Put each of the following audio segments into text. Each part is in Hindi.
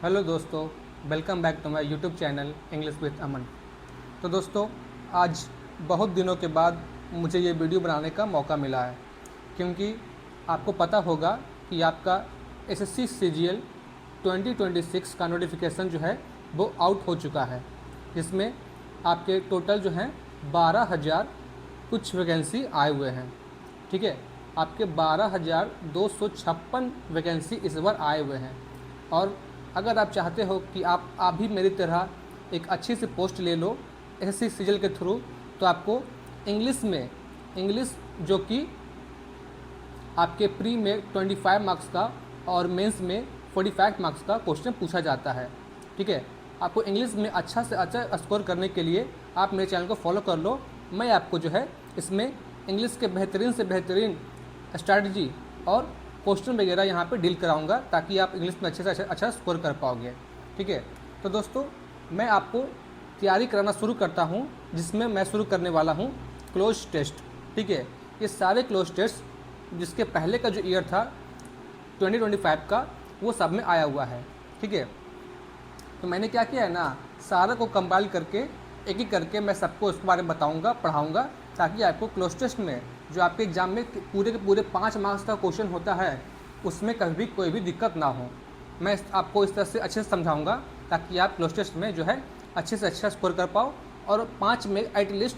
हेलो दोस्तों, welcome back to my YouTube channel English with Aman. तो दोस्तों, आज बहुत दिनों के बाद मुझे ये वीडियो बनाने का मौका मिला है, क्योंकि आपको पता होगा कि आपका एसएससी सीजीएल 2026 का नोटिफिकेशन जो है वो आउट हो चुका है, जिसमें आपके टोटल जो हैं 12,000 कुछ वैकेंसी आए हुए हैं। ठीक है, आपके 12,256 वैकेंसी इस बार आए हुए हैं। और अगर आप चाहते हो कि आप भी मेरी तरह एक अच्छी सी पोस्ट ले लो एसएससी सीजीएल के थ्रू, तो आपको इंग्लिश जो कि आपके प्री में 25 मार्क्स का और मेंस में 45 मार्क्स का क्वेश्चन पूछा जाता है। ठीक है, आपको इंग्लिश में अच्छा से अच्छा स्कोर करने के लिए आप मेरे चैनल को फॉलो कर लो। मैं आपको जो है इसमें इंग्लिश के बेहतरीन से बेहतरीन स्ट्रैटेजी और क्वेश्चन वगैरह यहाँ पे डील कराऊंगा, ताकि आप इंग्लिश में अच्छे से अच्छा स्कोर कर पाओगे। ठीक है, तो दोस्तों, मैं आपको तैयारी कराना शुरू करता हूँ, जिसमें मैं शुरू करने वाला हूँ क्लोज टेस्ट। ठीक है, ये सारे क्लोज टेस्ट जिसके पहले का जो ईयर था 2025 का, वो सब में आया हुआ है। ठीक है, तो मैंने क्या किया है ना, सारा को कंपाइल करके एक एक करके मैं सबको उसके बारे में बताऊंगा, पढ़ाऊंगा, ताकि आपको क्लोज टेस्ट में जो आपके एग्जाम में पूरे के पूरे 5 मार्क्स का क्वेश्चन होता है, उसमें कभी कोई भी दिक्कत ना हो। मैं आपको इस तरह से अच्छे से समझाऊंगा, ताकि आप क्लोज टेस्ट में जो है अच्छे से अच्छा स्कोर कर पाओ, और 5 में एटलीस्ट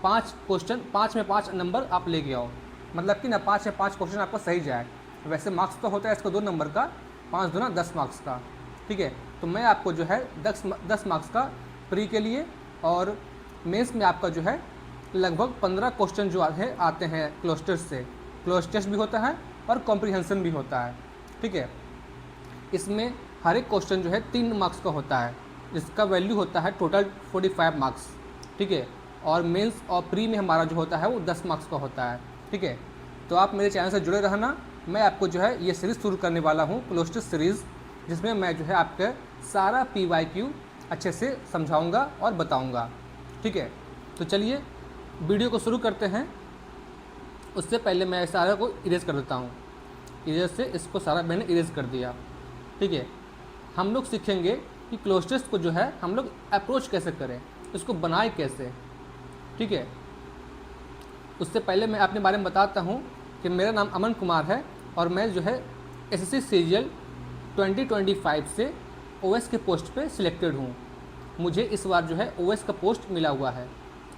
5 क्वेश्चन, 5 में 5 नंबर आप लेके आओ। मतलब कि ना 5 में 5 क्वेश्चन आपको सही जाए। वैसे मार्क्स तो होता है इसको 2 नंबर का, 5 दूना 10 मार्क्स का। ठीक है, तो मैं आपको जो है 10 मार्क्स का प्री के लिए, और मेंस में आपका जो है लगभग 15 क्वेश्चन जो है आते हैं क्लोज टेस्ट से। क्लोज टेस्ट भी होता है और कॉम्प्रिहेंशन भी होता है। ठीक है, इसमें हर एक क्वेश्चन जो है 3 मार्क्स का होता है, जिसका वैल्यू होता है टोटल 45 मार्क्स। ठीक है, और मेंस और प्री में हमारा जो होता है वो 10 मार्क्स का होता है। ठीक है, तो आप मेरे चैनल से जुड़े रहना। मैं आपको जो है ये सीरीज़ शुरू करने वाला हूँ, क्लोज टेस्ट सीरीज़, जिसमें मैं जो है आपके सारा PYQ अच्छे से समझाऊंगा और बताऊंगा। ठीक है, तो चलिए वीडियो को शुरू करते हैं। उससे पहले मैं सारा को इरेज कर देता हूँ। इरेज से इसको सारा मैंने इरेज कर दिया। ठीक है, हम लोग सीखेंगे कि क्लोज टेस्ट को जो है हम लोग अप्रोच कैसे करें, इसको बनाए कैसे। ठीक है, उससे पहले मैं अपने बारे में बताता हूँ कि मेरा नाम अमन कुमार है, और मैं जो है एसएससी सीजीएल 2025 से ओएस के पोस्ट पे सिलेक्टेड हूँ। मुझे इस बार जो है ओएस का पोस्ट मिला हुआ है।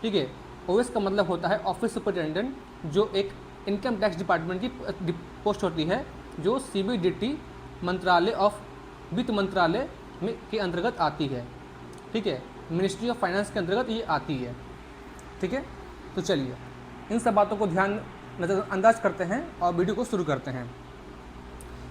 ठीक है, ओएस का मतलब होता है ऑफिस सुपरिटेंडेंट, जो एक इनकम टैक्स डिपार्टमेंट की पोस्ट होती है, जो CBDT मंत्रालय ऑफ वित्त मंत्रालय में के अंतर्गत आती है। ठीक है, मिनिस्ट्री ऑफ फाइनेंस के अंतर्गत ये आती है। ठीक है, तो चलिए इन सब बातों को नज़रअंदाज करते हैं और वीडियो को शुरू करते हैं।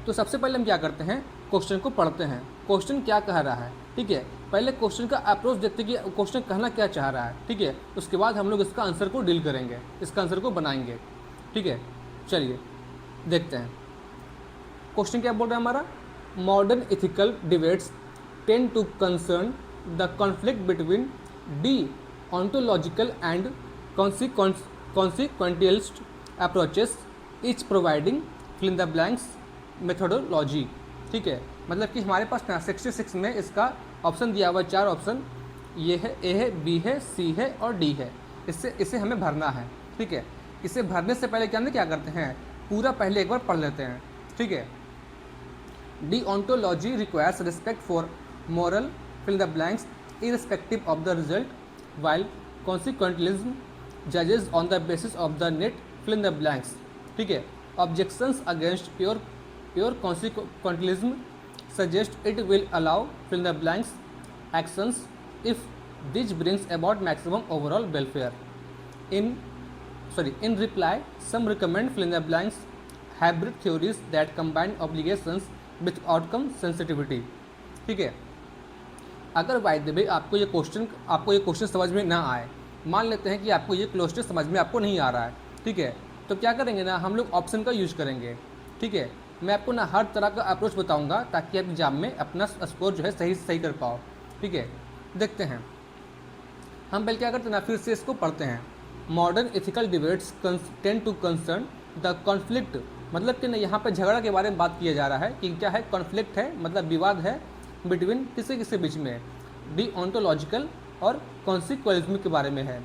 तो सबसे पहले हम क्या करते हैं, क्वेश्चन को पढ़ते हैं, क्वेश्चन क्या कह रहा है। ठीक है, पहले क्वेश्चन का अप्रोच देखते कि क्वेश्चन कहना क्या चाह रहा है। ठीक है, उसके बाद हम लोग इसका आंसर को डील करेंगे, इसका आंसर को बनाएंगे। ठीक है, चलिए देखते हैं क्वेश्चन क्या बोल रहा है हमारा। Modern ethical debates tend to concern the conflict between the ontological and consequentialist approaches, each providing fill in the blanks methodology। ठीक है, मतलब कि हमारे पास ना 66 में इसका ऑप्शन दिया हुआ 4 ऑप्शन, ये है, ए है, बी है, सी है और डी है। इसे हमें भरना है। ठीक है, इसे भरने से पहले क्या करते हैं, पूरा पहले एक बार पढ़ लेते हैं। ठीक है, D ontology requires respect for moral fill in the blanks irrespective of the result, while consequentialism judges on the basis of the net fill in the blanks। ठीक है, objections against pure consequentialism suggest it will allow fill in the blanks actions if this brings about maximum overall welfare। In reply, some recommend fill in the blanks hybrid theories that combine obligations with outcome sensitivity। ठीक है, अगर बाय द वे आपको ये क्वेश्चन समझ में ना आए, मान लेते हैं कि आपको ये क्लोज टेस्ट समझ में आपको नहीं आ रहा है। ठीक है, तो क्या करेंगे ना, हम लोग ऑप्शन का यूज़ करेंगे। ठीक है, मैं आपको ना हर तरह का अप्रोच बताऊंगा, ताकि आप एग्जाम में अपना स्कोर जो है सही कर पाओ। ठीक है, देखते हैं हम पहले क्या करते हैं ना, फिर से इसको पढ़ते हैं। Modern ethical debates tend to concern the conflict, मतलब कि ना यहाँ पे झगड़ा के बारे में बात किया जा रहा है कि क्या है, कॉन्फ्लिक्ट है, मतलब विवाद है बिटवीन किसके किसके बीच में, डीओंटोलॉजिकल और कॉन्सिक्वेंटिज्म के बारे में है।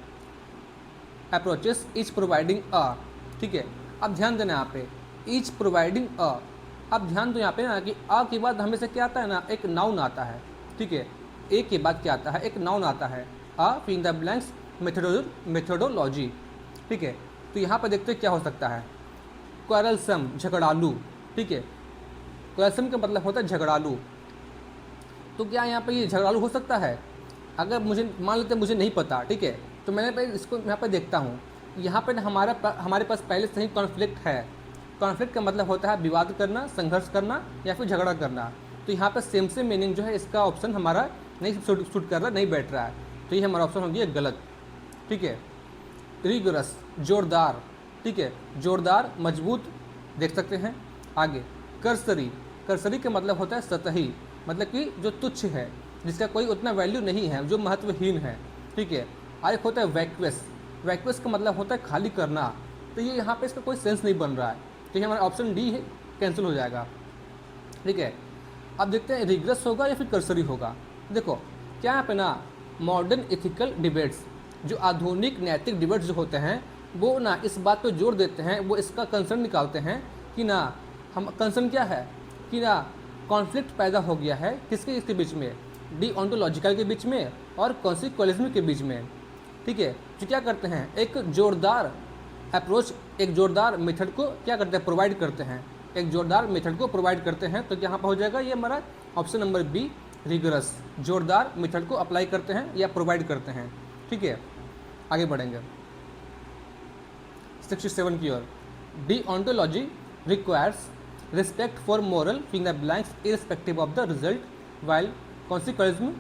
अप्रोचेस ईच प्रोवाइडिंग अ, ठीक है। अब ध्यान देना यहाँ पे ईच प्रोवाइडिंग अ, अब ध्यान दो यहाँ पे ना कि अ के बाद हमेशा क्या आता है ना, एक नाउन आता है, ठीक है। ए के बाद क्या आता है, एक नाउन आता है। A fill in the blanks methodology, ठीक है। तो यहाँ पर देखते हैं क्या हो सकता है, क्वारलसम झगड़ालू, ठीक है। क्वारलसम का मतलब होता है झगड़ालू। तो क्या यहाँ पे ये झगड़ालू हो सकता है? अगर मुझे मान लेते मुझे नहीं पता, ठीक है, तो मैंने पे इसको यहाँ पर देखता हूँ, यहाँ पर हमारे पास पहले से ही कॉन्फ्लिक्ट है। कॉन्फ्लिक्ट का मतलब होता है विवाद करना, संघर्ष करना या फिर झगड़ा करना। तो यहाँ पर सेम से मीनिंग जो है इसका ऑप्शन हमारा नहीं सूट कर रहा, नहीं बैठ रहा है, तो ये हमारा ऑप्शन हो गया गलत, ठीक है। रिगरस जोरदार, ठीक है, जोरदार मजबूत, देख सकते हैं। आगे कर्सरी, कर्सरी का मतलब होता है सतही, मतलब कि जो तुच्छ है, जिसका कोई उतना वैल्यू नहीं है, जो महत्वहीन है, ठीक है। और एक होता है वैक्वस, वैक्वस का मतलब होता है खाली करना। तो ये यहाँ पे इसका कोई सेंस नहीं बन रहा है, तो ये हमारा ऑप्शन डी है, कैंसिल हो जाएगा, ठीक है। अब देखते हैं रिग्रेस होगा या फिर कर्सरी होगा। देखो क्या यहाँ पे ना मॉडर्न एथिकल डिबेट्स, जो आधुनिक नैतिक डिबेट्स जो होते हैं वो ना इस बात पे जोर देते हैं, वो इसका कंसर्न निकालते हैं कि ना हम कंसर्न क्या है कि ना कॉन्फ्लिक्ट पैदा हो गया है किसके इसके बीच में, डीओंटोलॉजिकल के बीच में और कॉन्सिक्वेंटिज्म के बीच में, ठीक है। जो क्या करते हैं एक जोरदार अप्रोच, एक जोरदार मेथड को क्या करते हैं प्रोवाइड करते हैं, एक जोरदार मेथड को प्रोवाइड करते हैं। तो यहाँ पर हो जाएगा ये हमारा ऑप्शन नंबर बी, रिगरस, जोरदार मेथड को अप्लाई करते हैं या प्रोवाइड करते हैं, ठीक है। आगे बढ़ेंगे 67 की ओर। Deontology requires respect for moral fill the blanks irrespective of the result, while consequentialism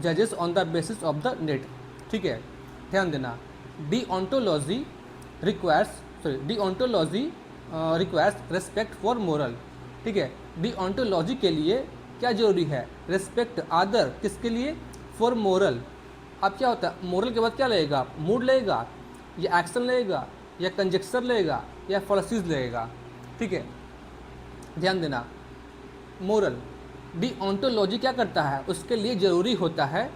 जजेस on the basis of the net, ठीक है। ध्यान देना deontology requires respect for moral, ठीक है। डीओंटोलॉजी के लिए क्या जरूरी है, रिस्पेक्ट, आदर, किसके लिए, फॉर मोरल। अब क्या होता है मोरल के बाद क्या लगेगा, मूड लगेगा या एक्शन लगेगा या कंजेक्चर लगेगा या फॉलिसीज लगेगा, ठीक है। ध्यान देना मोरल, डीओंटोलॉजी क्या करता है, उसके लिए ज़रूरी होता है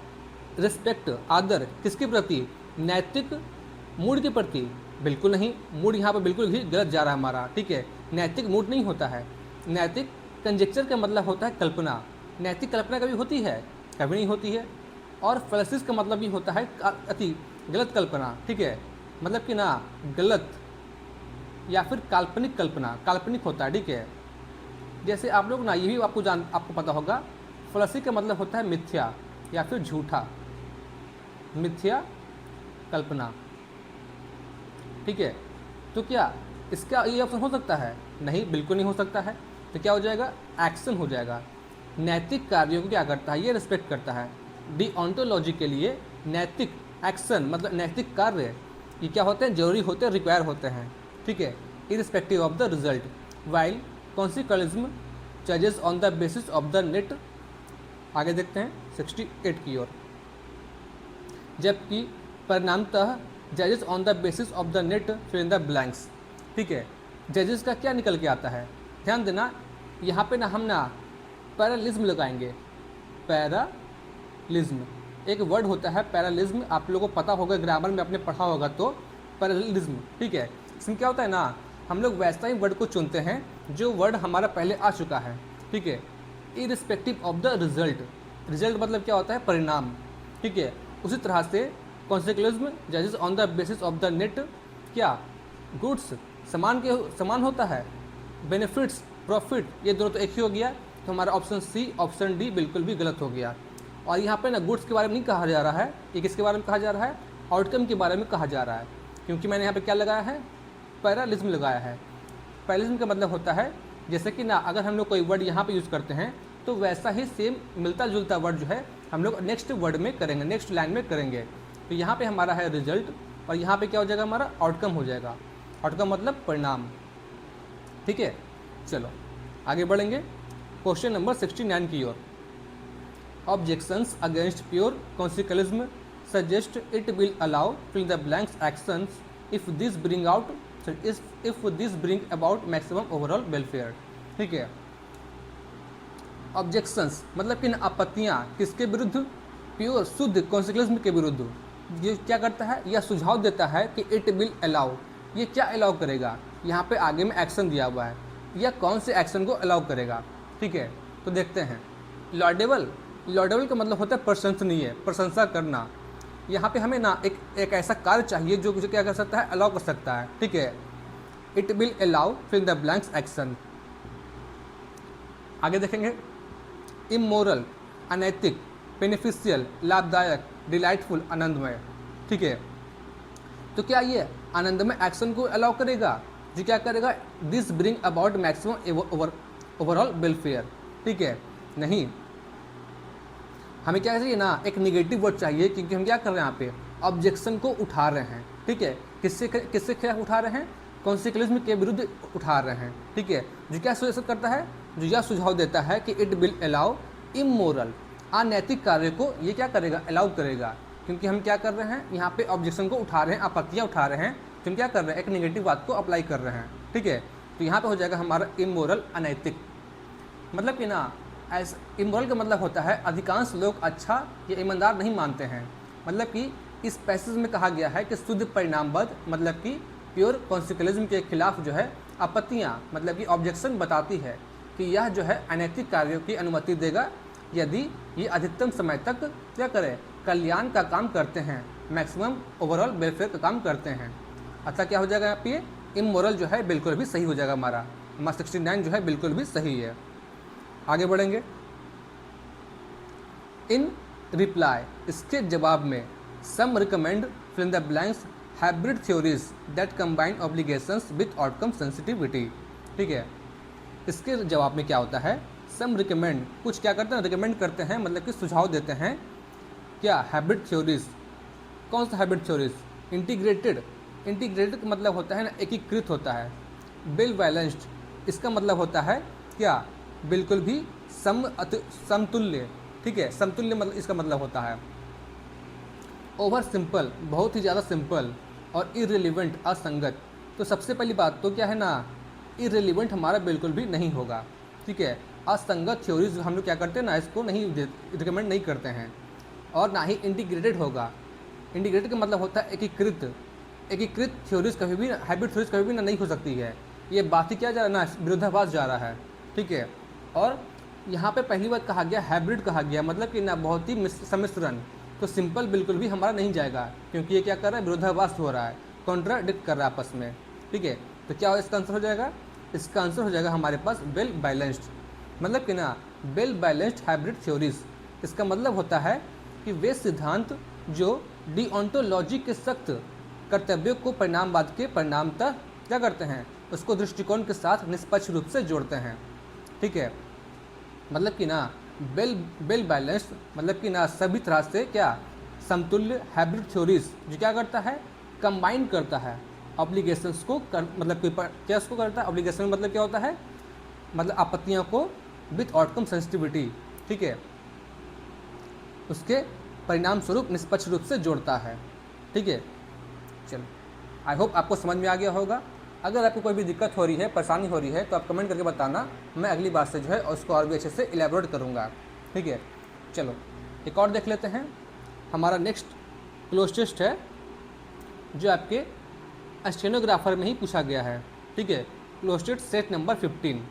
रिस्पेक्ट, आदर, किसके प्रति, नैतिक मूड के प्रति। बिल्कुल नहीं, मूड यहाँ पर बिल्कुल ही गलत जा रहा है हमारा, ठीक है। नैतिक मूड नहीं होता है, नैतिक कंजेक्चर का मतलब होता है कल्पना, नैतिक कल्पना कभी होती है, कभी नहीं होती है। और फैलेसिस का मतलब भी होता है अति गलत कल्पना, ठीक है, मतलब कि ना गलत या फिर काल्पनिक कल्पना, काल्पनिक होता है, ठीक है। जैसे आप लोग ना ये भी आपको पता होगा, फैलेसी का मतलब होता है मिथ्या या फिर झूठा, मिथ्या कल्पना, ठीक है। तो क्या इसका ये ऑप्शन हो सकता है, नहीं, बिल्कुल नहीं हो सकता है। तो क्या हो जाएगा, एक्शन हो जाएगा। नैतिक कार्यों को क्या करता है, ये रिस्पेक्ट करता है। डीओंटोलॉजी के लिए नैतिक एक्शन मतलब नैतिक कार्य ये क्या होते हैं, जरूरी होते हैं, रिक्वायर होते हैं, ठीक है, irrespective of the result, while consequentialism जजेस on the basis of the net. आगे देखते हैं 68 की ओर। जबकि परिणामतः जजेस on the basis of the net fill in the blanks, ठीक है। जजेस का क्या निकल के आता है, ध्यान देना यहाँ पे ना हम ना पैरालिज्म लगाएंगे। पैरालिज्म एक वर्ड होता है, पैरालिज्म आप लोगों को पता होगा, ग्रामर में आपने पढ़ा होगा। तो पैरालिज्म, ठीक है, इसमें क्या होता है ना हम लोग वैसा ही वर्ड को चुनते हैं जो वर्ड हमारा पहले आ चुका है, ठीक है। Irrespective of the result, result मतलब क्या होता है, परिणाम, ठीक है। उसी तरह से कॉन्सिक्वेंटिज्म जजेस on the basis of the net, क्या गुड्स समान होता है, बेनिफिट्स, प्रॉफिट, ये दोनों तो एक ही हो गया। तो हमारा ऑप्शन सी, ऑप्शन डी बिल्कुल भी गलत हो गया। और यहाँ पे ना गुड्स के बारे में नहीं कहा जा रहा है, ये किसके बारे में कहा जा रहा है, आउटकम के बारे में कहा जा रहा है, क्योंकि मैंने यहाँ पे क्या लगाया है, पैरालिज्म लगाया है। पैरालिज्म का मतलब होता है जैसे कि ना अगर हम लोग कोई वर्ड यहाँ पे यूज़ करते हैं तो वैसा ही सेम मिलता जुलता वर्ड जो है हम लोग नेक्स्ट वर्ड में करेंगे, नेक्स्ट लाइन में करेंगे। तो यहाँ पे हमारा है रिजल्ट और यहाँ पे क्या हो जाएगा, हमारा आउटकम हो जाएगा। आउटकम मतलब परिणाम, ठीक है। चलो आगे बढ़ेंगे क्वेश्चन नंबर 69 की ओर। Objections against pure consequentialism suggest it will allow fill the blanks actions if this bring about maximum overall welfare, ठीक है। ऑब्जेक्शंस मतलब कि आपत्तियाँ किसके विरुद्ध, प्योर शुद्ध कॉन्सिक्वेंस के विरुद्ध। ये क्या करता है, यह सुझाव देता है कि इट विल अलाउ, ये क्या अलाउ करेगा, यहाँ पे आगे में एक्शन दिया हुआ है, यह कौन से एक्शन को अलाउ करेगा। ठीक है, तो देखते हैं। लॉडेबल, लॉडेबल का मतलब होता है प्रशंसनीय, प्रशंसा करना। यहाँ पे हमें ना एक ऐसा कार्य चाहिए जो क्या कर सकता है, अलाउ कर सकता है। ठीक है, it will allow fill the blanks action. आगे देखेंगे, इमोरल, अनैतिक, बेनिफिशियल, लाभदायक, डिलाइटफुल, आनंदमय। ठीक है, तो क्या ये आनंदमय एक्शन को अलाउ करेगा, जो क्या करेगा, this bring about maximum overall welfare. ठीक है, नहीं, हमें क्या चाहिए ना, एक निगेटिव वर्ड चाहिए, क्योंकि हम क्या कर रहे हैं यहाँ पे, ऑब्जेक्शन को उठा रहे हैं। ठीक है, किससे क्या उठा रहे हैं, कॉन्सिक्वेंस के विरुद्ध उठा रहे हैं। ठीक है, जो क्या सजेस्ट करता है, जो यह सुझाव देता है कि इट विल अलाउ इमोरल, अनैतिक कार्य को ये क्या करेगा, अलाउ करेगा। क्योंकि हम क्या कर रहे हैं, यहाँ पे ऑब्जेक्शन को उठा रहे हैं, आपत्तियाँ उठा रहे हैं, तो हम क्या कर रहे हैं, एक नेगेटिव बात को अप्लाई कर रहे हैं। ठीक है, तो यहाँ पे हो जाएगा हमारा इमोरल, अनैतिक। मतलब कि ना, ऐसा इमोरल का मतलब होता है अधिकांश लोग अच्छा या ईमानदार नहीं मानते हैं। मतलब कि इस पैसेज में कहा गया है कि शुद्ध परिणामबद्ध, मतलब कि प्योर कॉन्सिक्वेंस के खिलाफ जो है आपत्तियाँ, मतलब कि ऑब्जेक्शन बताती है कि यह जो है अनैतिक कार्यों की अनुमति देगा यदि ये अधिकतम समय तक क्या करें, कल्याण का काम करते हैं, मैक्सिमम ओवरऑल वेलफेयर का काम करते हैं। अतः क्या हो जाएगा यहाँ पे, इमोरल जो है बिल्कुल भी सही हो जाएगा हमारा 69 जो है बिल्कुल भी सही है। आगे बढ़ेंगे, इन रिप्लाई, इसके जवाब में, some recommend fill the blanks hybrid theories that combine obligations with outcome sensitivity. ठीक है, इसके जवाब में क्या होता है, सम रिकमेंड, कुछ क्या करते हैं, रिकमेंड करते हैं, मतलब कि सुझाव देते हैं, क्या, हाइब्रिड थ्योरीज। कौन सा हाइब्रिड थ्योरीज, इंटीग्रेटेड, इंटीग्रेटेड का मतलब होता है ना, एकीकृत होता है। वेल बैलेंस्ड, इसका मतलब होता है क्या, बिल्कुल भी समतुल्य। ठीक है, समतुल्य मतलब इसका मतलब होता है। ओवर सिंपल, बहुत ही ज़्यादा सिंपल, और इररिलेवेंट, असंगत। तो सबसे पहली बात तो क्या है ना, इररिलेवेंट हमारा बिल्कुल भी नहीं होगा। ठीक है, असंगत थ्योरीज हम लोग क्या करते हैं ना, इसको नहीं रिकमेंड नहीं करते हैं। और ना ही इंटीग्रेटेड होगा। इंटीग्रेटेड का मतलब होता है एकीकृत, एकीकृत थ्योरीज कभी भी, हाइब्रिड थ्योरीज कभी भी ना नहीं हो सकती है। ये बात ही क्या जा रहा है ना, विरोधाभास जा रहा है। ठीक है, और यहाँ पे पहली बार कहा गया हाइब्रिड कहा गया, मतलब कि ना बहुत ही सम्मिश्रण। तो सिंपल बिल्कुल भी हमारा नहीं जाएगा, क्योंकि ये क्या कर रहा है, विरोधाभास हो रहा है, कॉन्ट्राडिक्ट कर रहा है आपस में। ठीक है, तो क्या इसका आंसर हो जाएगा, इसका आंसर हो जाएगा हमारे पास वेल बैलेंस्ड। मतलब कि ना, वेल बैलेंस्ड हाइब्रिड थ्योरीज, इसका मतलब होता है कि वे सिद्धांत जो डिओंटोलॉजी के सख्त कर्तव्यों को परिणामवाद के परिणामतः क्या करते हैं, उसको दृष्टिकोण के साथ निष्पक्ष रूप से जोड़ते हैं। ठीक है, मतलब कि ना वेल बैलेंस्ड, मतलब कि ना सभी तरह से क्या, समतुल्य हाइब्रिड थ्योरीज जो क्या करता है, कंबाइन करता है ऑब्लिगेशंस को मतलब कि क्या उसको करता है, ऑब्लिगेशन मतलब क्या होता है, मतलब आपत्तियों को विथ आउटकम सेंसिटिविटी। ठीक है, उसके परिणाम स्वरूप निष्पक्ष रूप से जोड़ता है। ठीक है, चलो, आई होप आपको समझ में आ गया होगा। अगर आपको कोई भी दिक्कत हो रही है, परेशानी हो रही है, तो आप कमेंट करके बताना, मैं अगली बार से जो है उसको और भी अच्छे से इलेबोरेट करूँगा। ठीक है, चलो एक और देख लेते हैं। हमारा नेक्स्ट क्लोज टेस्ट है जो आपके स्टेनोग्राफर में ही पूछा गया है। ठीक है, क्लोज टेस्ट सेट नंबर 15,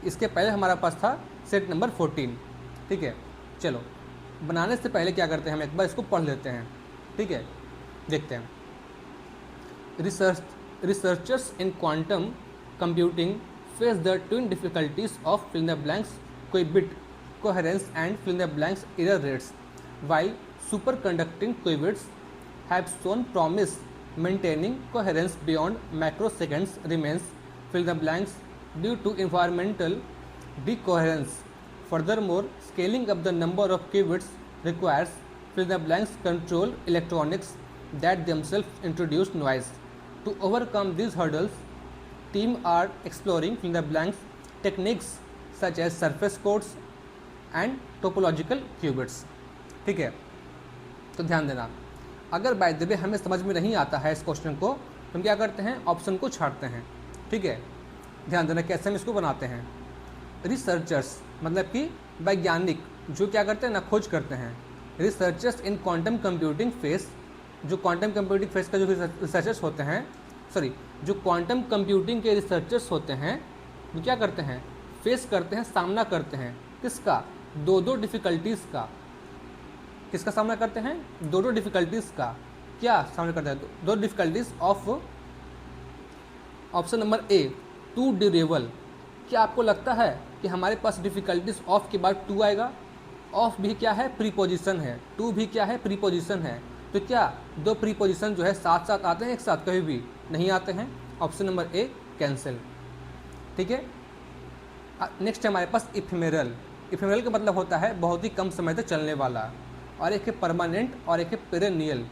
इसके पहले हमारा पास था सेट नंबर 14। ठीक है, चलो बनाने से पहले क्या करते हैं, हम एक बार इसको पढ़ लेते हैं। ठीक है, देखते हैं। Researchers in quantum computing face the twin difficulties of fill in the blanks qubit coherence and fill in the blanks error rates. While superconducting qubits have shown promise, maintaining coherence beyond microseconds remains fill in the blanks due to environmental decoherence. Furthermore, scaling up the number of qubits requires fill in the blanks control electronics that themselves introduce noise. To overcome these hurdles, teams are exploring fill in the blanks techniques such as surface codes and topological qubits. ठीक है, तो ध्यान देना, अगर बाय द वे हमें समझ में नहीं आता है इस क्वेश्चन को, तो हम क्या करते हैं, ऑप्शन को छाटते हैं। ठीक है, ध्यान देना कैसे हम इसको बनाते हैं। रिसर्चर्स मतलब कि वैज्ञानिक जो क्या करते हैं ना, खोज करते हैं। रिसर्चर्स इन क्वांटम कंप्यूटिंग फेस, जो क्वांटम कंप्यूटिंग फेस का जो रिसर्चर्स होते हैं, सॉरी जो क्वांटम कंप्यूटिंग के रिसर्चर्स होते हैं, वो क्या करते हैं, फेस करते हैं, सामना करते हैं किसका, दो डिफ़िकल्टीज़ का। किसका सामना करते हैं, दो डिफ़िकल्टीज़ का। क्या सामना करते हैं, दो difficulties of, option number A, to durable. क्या आपको लगता है कि हमारे पास डिफ़िकल्टीज ऑफ के बाद टू आएगा? ऑफ भी क्या है, प्रीपोजिशन है, टू भी क्या है, प्रीपोजिशन है। तो क्या दो प्रीपोजिशन जो है साथ साथ आते हैं एक साथ? कभी भी नहीं आते हैं। ऑप्शन नंबर ए कैंसिल। ठीक है, नेक्स्ट है हमारे पास इफेमेरल। इफेमेरल का मतलब होता है बहुत ही कम समय तक चलने वाला, और एक है परमानेंट और एक है पेरेनियल।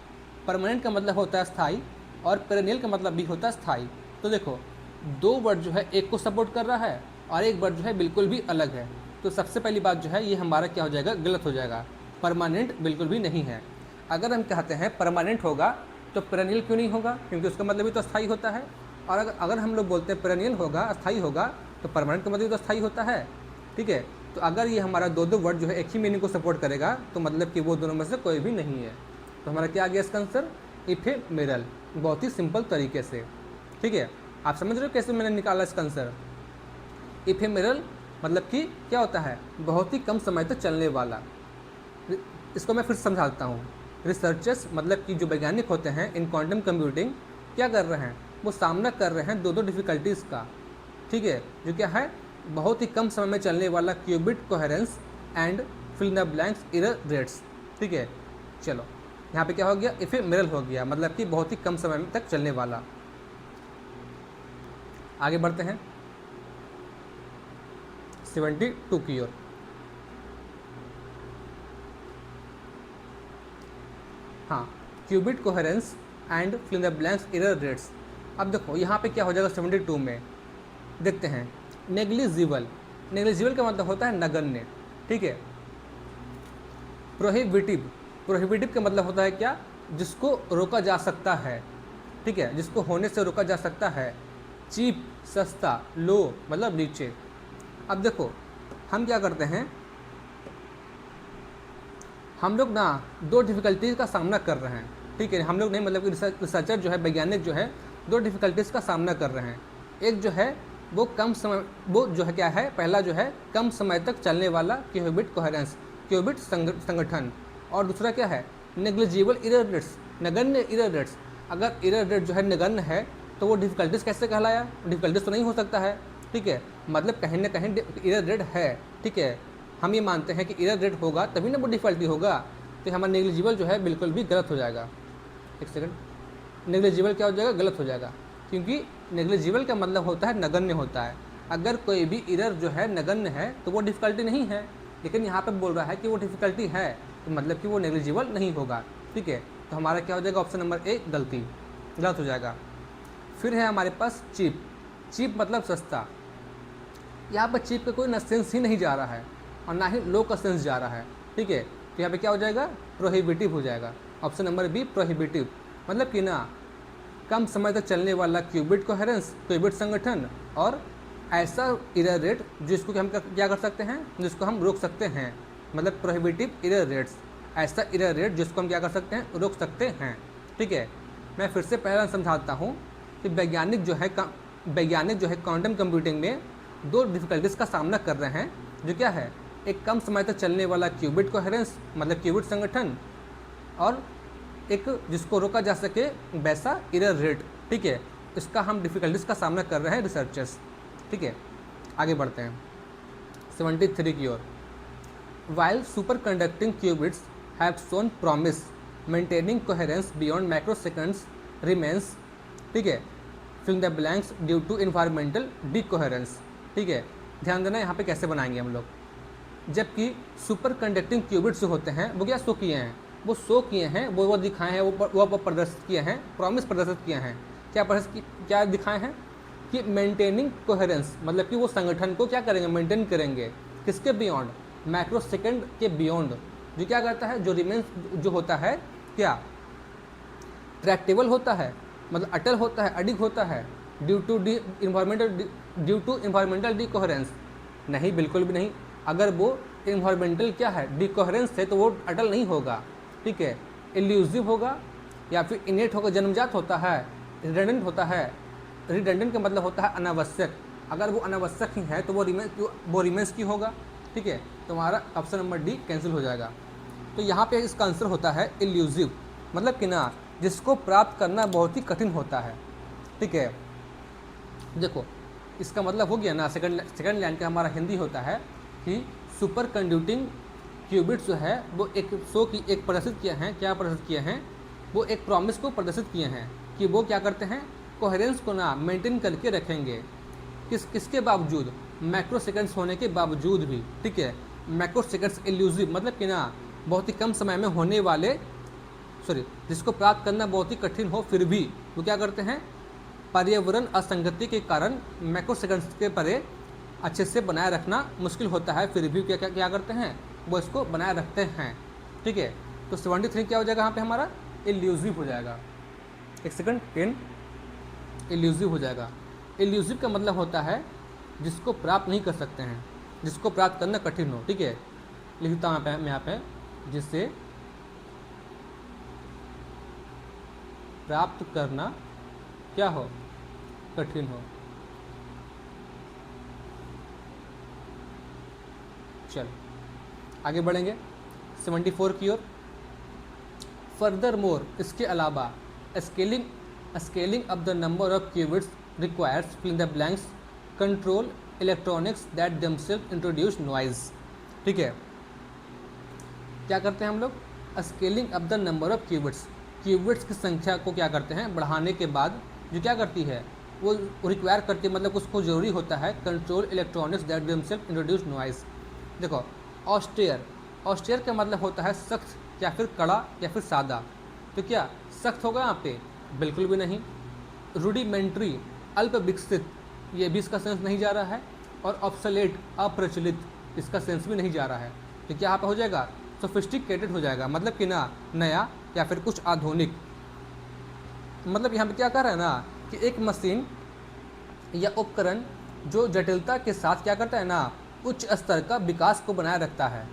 परमानेंट का मतलब होता है स्थायी, और पेरेनियल का मतलब भी होता है स्थायी। तो देखो दो वर्ड जो है एक को सपोर्ट कर रहा है और एक वर्ड जो है बिल्कुल भी अलग है। तो सबसे पहली बात जो है ये हमारा क्या हो जाएगा, गलत हो जाएगा। परमानेंट बिल्कुल भी नहीं है। अगर हम कहते हैं परमानेंट होगा तो पेरेनियल क्यों नहीं होगा, क्योंकि उसका मतलब भी तो अस्थायी होता है। और अगर हम लोग बोलते हैं पेरेनियल होगा, अस्थायी होगा, तो परमानेंट का मतलब भी तो अस्थायी होता है। ठीक है, तो अगर ये हमारा दो वर्ड जो है एक ही मीनिंग को सपोर्ट करेगा तो मतलब कि वो दोनों में से कोई भी नहीं है। तो हमारा क्या आ गया इसका आंसर, इफेमेरल। बहुत ही सिंपल तरीके से। ठीक है, आप समझ रहे हो कैसे मैंने निकाला इसका आंसर। इफेमेरल मतलब कि क्या होता है, बहुत ही कम समय तक चलने वाला। इसको मैं फिर समझाता हूँ। रिसर्चर्स मतलब कि जो वैज्ञानिक होते हैं इन क्वांटम कंप्यूटिंग क्या कर रहे हैं, वो सामना कर रहे हैं दो डिफ़िकल्टीज़ का। ठीक है, जो क्या है, बहुत ही कम समय में चलने वाला qubit coherence and fill the blanks error rates. ठीक है, चलो यहाँ पे क्या हो गया, इफेमेरल हो गया, मतलब कि बहुत ही कम समय तक चलने वाला। आगे बढ़ते हैं 72 की ओर। हाँ, qubit coherence and fill the blanks error rates. अब देखो यहाँ पे क्या हो जाएगा 72 में, देखते हैं। नेग्लिजिबल, नेग्लिजिबल का मतलब होता है नगण्य। ठीक है, प्रोहिबिटिव, प्रोहिबिटिव का मतलब होता है क्या, जिसको रोका जा सकता है। ठीक है, जिसको होने से रोका जा सकता है। चीप, सस्ता, लो मतलब नीचे। अब देखो हम क्या करते हैं, हम लोग ना दो डिफ़िकल्टीज़ का सामना कर रहे हैं। ठीक है, हम लोग नहीं, मतलब कि रिसर्चर जो है, वैज्ञानिक जो है, दो डिफ़िकल्टीज़ का सामना कर रहे हैं। एक जो है वो कम समय, वो जो है क्या है, पहला जो है कम समय तक चलने वाला क्यूबिट कोहेरेंस, क्यूबिट संगठन, और दूसरा क्या है, नेग्लिजिबल एरर रेट्स, नगण्य एरर रेट्स। अगर एरर रेट जो है नगण्य है तो वो डिफ़िकल्टीज़ कैसे कहलाया, डिफ़िकल्टीज़ तो नहीं हो सकता है। ठीक है, मतलब कहीं ना कहीं एरर रेट है। ठीक है, हम ये मानते हैं कि एरर रेट होगा तभी ना वो डिफ़िकल्टी होगा। तो हमारा नेग्लिजिबल जो है बिल्कुल भी गलत हो जाएगा। एक सेकंड, नेग्लिजिबल क्या हो जाएगा, गलत हो जाएगा, क्योंकि नेग्लिजिबल का मतलब होता है नगण्य होता है। अगर कोई भी एरर जो है नगण्य है तो वो डिफ़िकल्टी नहीं है, लेकिन यहाँ पे बोल रहा है कि वो डिफ़िकल्टी है, तो मतलब कि वो नेग्लिजिबल नहीं होगा। ठीक है, तो हमारा क्या हो जाएगा, ऑप्शन नंबर ए गलत हो जाएगा। फिर है हमारे पास चीप। चीप मतलब सस्ता। यहाँ पर चीप का कोई ना सेंस ही नहीं जा रहा है और ना ही लो का सेंस जा रहा है। ठीक है, तो यहाँ पे क्या हो जाएगा, प्रोहिबिटिव हो जाएगा। ऑप्शन नंबर बी प्रोहिबिटिव, मतलब कि ना कम समय तक चलने वाला क्यूबिट कोहेरेंस, क्यूबिट संगठन, और ऐसा एरर रेट जिसको कि हम क्या कर सकते हैं, जिसको हम रोक सकते हैं। मतलब प्रोहिबिटिव एरर रेट्स, ऐसा एरर रेट जिसको हम क्या कर सकते हैं, रोक सकते हैं। ठीक है, मैं फिर से पहला समझाता हूँ कि वैज्ञानिक जो है क्वांटम कंप्यूटिंग में दो डिफ़िकल्टीज़ का सामना कर रहे हैं, जो क्या है, एक कम समय तक चलने वाला क्यूबिट कोहेरेंस मतलब क्यूबिट संगठन, और एक जिसको रोका जा सके वैसा एरर रेट। ठीक है, इसका हम डिफ़िकल्टीज़ का सामना कर रहे हैं रिसर्चर्स। ठीक है, आगे बढ़ते हैं 73 की ओर। While superconducting qubits have shown promise maintaining coherence beyond microseconds remains. ठीक है, fill the blanks due to environmental decoherence. ठीक है, ध्यान देना यहाँ पे कैसे बनाएंगे हम लोग। जबकि सुपर कंडक्टिंग क्यूबिट्स जो होते हैं वो क्या शो किए हैं, वो दिखाए हैं, वो प्रदर्शित किए हैं, प्रॉमिस प्रदर्शित किए हैं। क्या दिखाए हैं कि मेंटेनिंग कोहेरेंस, मतलब कि वो संगठन को क्या करेंगे, मेंटेन करेंगे। किसके बियॉन्ड, माइक्रो सेकेंड के बियॉन्ड। जो क्या करता है, जो रिमेंस जो होता है क्या, ट्रैक्टेबल होता है, मतलब अटल होता है, अडिग होता है, ड्यू टू इन्वायरमेंटल डिकोहेरेंस। नहीं, बिल्कुल भी नहीं। अगर वो इन्वायरमेंटल क्या है, डिकोहेरेंस है, तो वो अटल नहीं होगा, ठीक है, इल्यूजिव होगा या फिर इनेट होगा, जन्मजात होता है, रिडंडेंट होता है। रिडंडेंट का मतलब होता है अनावश्यक, अगर वो अनावश्यक ही है तो वो रिमेंस की होगा, ठीक है। तो हमारा ऑप्शन नंबर डी कैंसिल हो जाएगा। तो यहाँ पे इसका आंसर होता है इल्यूजिव, मतलब कि ना जिसको प्राप्त करना बहुत ही कठिन होता है, ठीक है। देखो इसका मतलब हो गया ना, सेकंड लाइन का हमारा हिंदी होता है कि सुपर कंड्यूटिंग क्यूबिट्स जो है वो एक शो की एक प्रदर्शित किए हैं, क्या प्रदर्शित किए हैं, वो एक प्रॉमिस को प्रदर्शित किए हैं कि वो क्या करते हैं, कोहेरेंस को ना मेंटेन करके रखेंगे, किसके बावजूद, माइक्रो सेकंड्स होने के बावजूद भी, ठीक है। माइक्रो सेकंड्स इल्यूजिव मतलब कि ना बहुत ही कम समय में होने वाले, जिसको प्राप्त करना बहुत ही कठिन हो फिर भी वो क्या करते हैं, पर्यावरण असंगति के कारण माइक्रो सेकंड्स के परे अच्छे से बनाए रखना मुश्किल होता है, फिर भी क्या करते हैं, वो इसको बनाए रखते हैं, ठीक है। तो 73 क्या हो जाएगा यहाँ पे हमारा, इल्यूजिव हो जाएगा। एक सेकंड, 10 इल्यूजिव हो जाएगा। इल्यूजिव का मतलब होता है जिसको प्राप्त नहीं कर सकते हैं, जिसको प्राप्त करना कठिन हो, ठीक है। लिखता हूँ मैं यहाँ पे, जिससे प्राप्त करना क्या हो, कठिन हो। चल आगे बढ़ेंगे 74 की ओर। फर्दर मोर, इसके अलावा scaling up the number of qubits requires fill the blanks control electronics that themselves introduce noise, ठीक है। क्या करते हैं हम लोग, scaling up the number of qubits की संख्या को क्या करते हैं, बढ़ाने के बाद जो क्या करती है, वो रिक्वायर करती है, मतलब उसको ज़रूरी होता है, control electronics that themselves introduce noise. देखो ऑस्टेयर का मतलब होता है सख्त या फिर कड़ा या फिर सादा, तो क्या सख्त होगा यहाँ पे, बिल्कुल भी नहीं। रूडिमेंट्री, अल्प विकसित, ये भी इसका सेंस नहीं जा रहा है। और ऑब्सोलेट, अप्रचलित, इसका सेंस भी नहीं जा रहा है। तो क्या यहाँ पे हो जाएगा, सोफिस्टिकेटेड हो जाएगा, मतलब कि ना नया या फिर कुछ आधुनिक। मतलब यहाँ पे क्या कर रहा है ना कि एक मशीन या उपकरण जो जटिलता के साथ क्या करता है ना, उच्च स्तर का विकास को बनाए रखता है।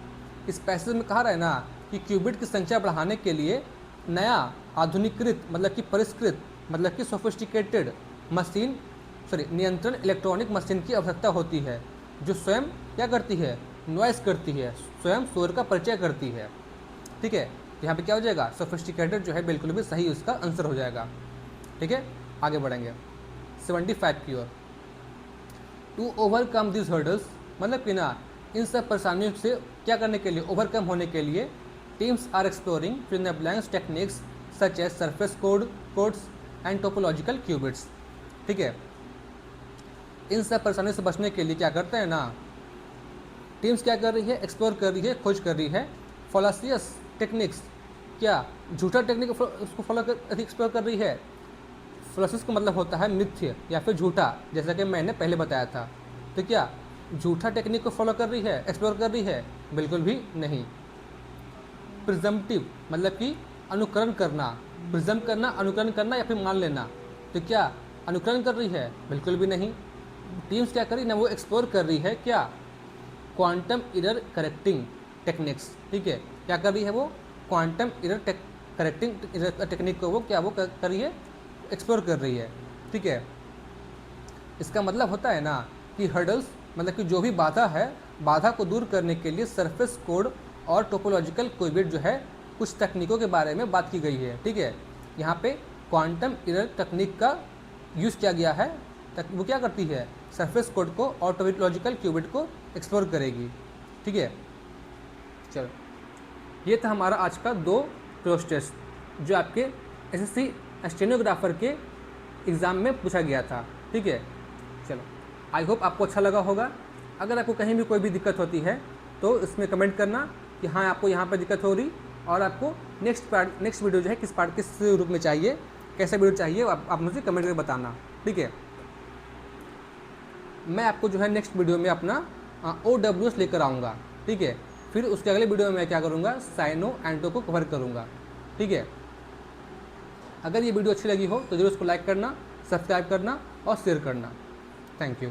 इस पैसेज में कहा रहा है ना कि क्यूबिट की संख्या बढ़ाने के लिए नया, आधुनिकृत मतलब कि परिष्कृत, मतलब कि सोफिस्टिकेटेड मशीन, नियंत्रण इलेक्ट्रॉनिक मशीन की आवश्यकता होती है, जो स्वयं क्या करती है, नॉइस करती है, स्वयं शोर का परिचय करती है, ठीक है। यहाँ पे क्या हो जाएगा, सोफिस्टिकेटेड जो है बिल्कुल भी सही उसका आंसर हो जाएगा, ठीक है। आगे बढ़ेंगे 75 की ओर। टू ओवरकम दिस हर्डल्स, मतलब कि ना इन सब परेशानियों से क्या करने के लिए, ओवरकम होने के लिए teams are exploring fill the blanks techniques such as surface codes and topological qubits, ठीक है। इन सब परेशानियों से बचने के लिए क्या करते हैं ना, टीम्स क्या कर रही है, एक्सप्लोर कर रही है, खोज कर रही है फॉलासियस टेक्निक्स, क्या झूठा टेक्निक उसको फॉलो कर एक्सप्लोर कर रही है। फॉलासियस का मतलब होता है मिथ्य या फिर झूठा, जैसा कि मैंने पहले बताया था। तो क्या झूठा टेक्निक को फॉलो कर रही है, एक्सप्लोर कर रही है, बिल्कुल भी नहीं। प्रिजम्पटिव मतलब कि अनुकरण करना, प्रिजम करना, अनुकरण करना या फिर मान लेना। तो क्या अनुकरण कर रही है, बिल्कुल भी नहीं। टीम्स क्या कर रही है ना, वो एक्सप्लोर कर रही है क्या, क्वांटम एरर करेक्टिंग टेक्निक्स, ठीक है। क्या कर रही है वो, क्वांटम एरर करेक्टिंग टेक्निक को वो कर रही है, एक्सप्लोर कर रही है, ठीक है। इसका मतलब होता है ना कि हर्डल्स मतलब कि जो भी बाधा है, बाधा को दूर करने के लिए सरफेस कोड और टोपोलॉजिकल क्यूबिट जो है कुछ तकनीकों के बारे में बात की गई है, ठीक है। यहाँ पे क्वांटम एरर तकनीक का यूज़ किया गया है, वो क्या करती है, सरफेस कोड को और टोपोलॉजिकल क्यूबिट को एक्सप्लोर करेगी, ठीक है। चलो ये था हमारा आज का 2 क्रॉस टेस्ट जो आपके एसएससी स्टेनोग्राफर के एग्ज़ाम में पूछा गया था, ठीक है। चलो आई होप आपको अच्छा लगा होगा। अगर आपको कहीं भी कोई भी दिक्कत होती है तो इसमें कमेंट करना कि हाँ आपको यहाँ पर दिक्कत हो रही, और आपको नेक्स्ट वीडियो जो है किस रूप में चाहिए, कैसा वीडियो चाहिए, आप मुझे कमेंट करके बताना, ठीक है। मैं आपको जो है नेक्स्ट वीडियो में अपना OWS लेकर आऊँगा, ठीक है। फिर उसके अगले वीडियो में मैं क्या करूँगा, साइनो एंटो को कवर करूँगा, ठीक है। अगर ये वीडियो अच्छी लगी हो तो जरूर उसको लाइक करना, सब्सक्राइब करना और शेयर करना। Thank you.